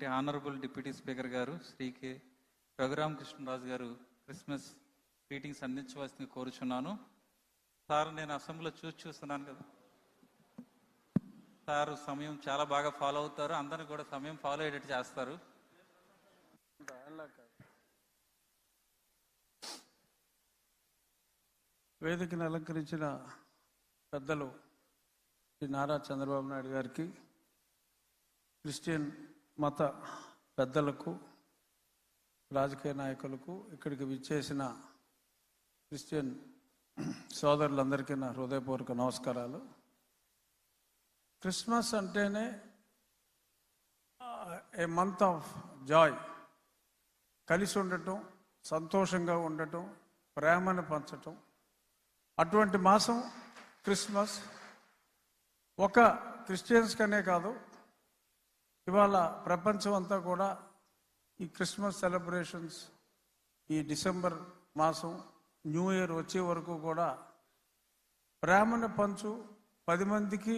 అయినటువంటి honourable deputy speaker గారు Shri K Raghuramakrishnaraju గారు క్రిస్మస్ గ్రీటింగ్స్ అందించవలసింది కోరుచున్నాను. సార్, నేను అసెంబ్లీలో చూస్తున్నాను కదా సార్, సమయం చాలా బాగా ఫాలో అవుతారు, అందరూ కూడా సమయం ఫాలో అయ్యేటట్టు చేస్తారు. వేదికను అలంకరించిన పెద్దలు శ్రీ నారా చంద్రబాబు నాయుడు గారికి, క్రిస్టియన్ మత పెద్దలకు, రాజకీయ నాయకులకు, ఇక్కడికి విచ్చేసిన క్రిస్టియన్ సోదరులందరికీ నా హృదయపూర్వక నమస్కారాలు. క్రిస్మస్ అంటేనే ఏ మంత్ ఆఫ్ జాయ్, కలిసి ఉండటం, సంతోషంగా ఉండటం, ప్రేమను పంచటం. అటువంటి మాసం క్రిస్మస్. ఒక క్రిస్టియన్స్కనే కాదు, ఇవాళ ప్రపంచం అంతా కూడా ఈ క్రిస్మస్ సెలబ్రేషన్స్, ఈ డిసెంబర్ మాసం, న్యూ ఇయర్ వచ్చే వరకు కూడా ప్రేమను పంచు, 10 మందికి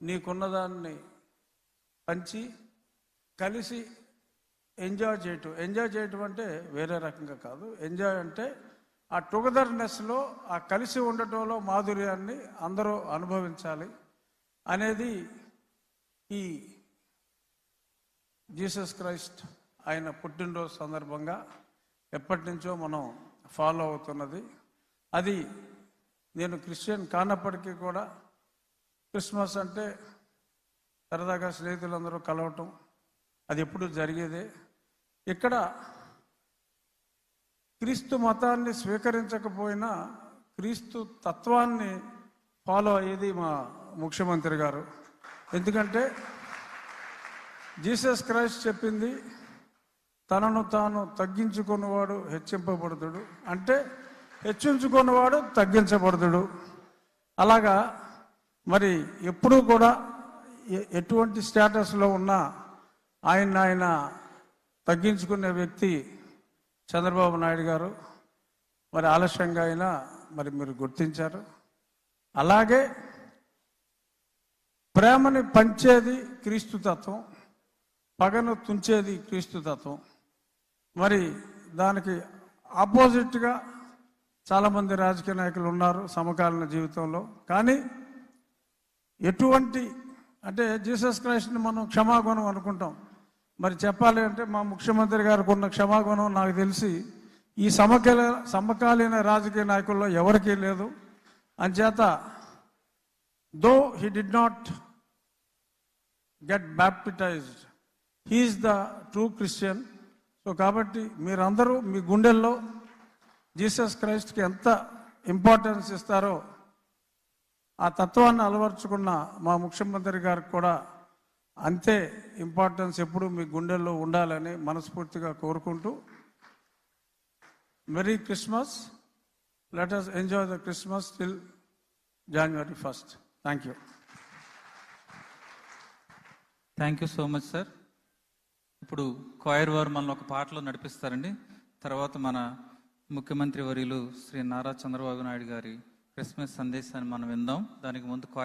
నీకున్నదాన్ని పంచి కలిసి ఎంజాయ్ చేయటం అంటే వేరే రకంగా కాదు. ఎంజాయ్ అంటే ఆ టుగెదర్నెస్లో, ఆ కలిసి ఉండటంలో మాధుర్యాన్ని అందరూ అనుభవించాలి అనేది ఈ జీసస్ క్రైస్ట్ ఆయన పుట్టినరోజు సందర్భంగా ఎప్పటి నుంచో మనం ఫాలో అవుతున్నది. అది నేను క్రిస్టియన్ కానప్పటికీ కూడా క్రిస్మస్ అంటే సరదాగా స్నేహితులందరూ కలవటం, అది ఎప్పుడు జరిగేదే. ఇక్కడ క్రీస్తు మతాన్ని స్వీకరించకపోయినా క్రీస్తు తత్వాన్ని ఫాలో అయ్యేది మా ముఖ్యమంత్రి గారు. ఎందుకంటే జీసస్ క్రైస్ట్ చెప్పింది, తనను తాను తగ్గించుకున్నవాడు హెచ్చింపబడుతుడు, అంటే హెచ్చించుకున్నవాడు తగ్గించబడుతుడు. అలాగా మరి ఎప్పుడూ కూడా ఎటువంటి స్టేటస్లో ఉన్నా ఆయన తగ్గించుకునే వ్యక్తి చంద్రబాబు నాయుడు గారు. మరి ఆలస్యంగా అయినా మరి మీరు గుర్తించారు. అలాగే ప్రేమని పంచేది క్రీస్తు తత్వం, పగను తుంచేది క్రీస్తు తత్వం. మరి దానికి ఆపోజిట్గా చాలామంది రాజకీయ నాయకులు ఉన్నారు సమకాలీన జీవితంలో. కానీ ఎటువంటి అంటే జీసస్ క్రైస్ట్ని మనం క్షమాగుణం అనుకుంటాం. మరి చెప్పాలి అంటే మా ముఖ్యమంత్రి గారికి ఉన్న క్షమాగుణం నాకు తెలిసి ఈ సమకాలీన రాజకీయ నాయకుల్లో ఎవరికీ లేదు. అంచేత though he did not get baptized, he's the true Christian. So కాబట్టి మీరందరూ మీ గుండెల్లో జీసస్ క్రైస్ట్కి ఎంత ఇంపార్టెన్స్ ఇస్తారో ఆ తత్వాన్ని అలవర్చుకున్న మా ముఖ్యమంత్రి గారికి కూడా అంతే ఇంపార్టెన్స్ ఎప్పుడు మీ గుండెల్లో ఉండాలని మనస్ఫూర్తిగా కోరుకుంటూ, merry Christmas. Let us enjoy the Christmas till January 1st. Thank you. Thank you so much sir. ఇప్పుడు కాయర్ వారు మనల్ని ఒక పాటలో నడిపిస్తారండి. తర్వాత మన ముఖ్యమంత్రి వర్యులు శ్రీ నారా చంద్రబాబు నాయుడు గారి క్రిస్మస్ సందేశాన్ని మనం విందాం. దానికి ముందు కాయర్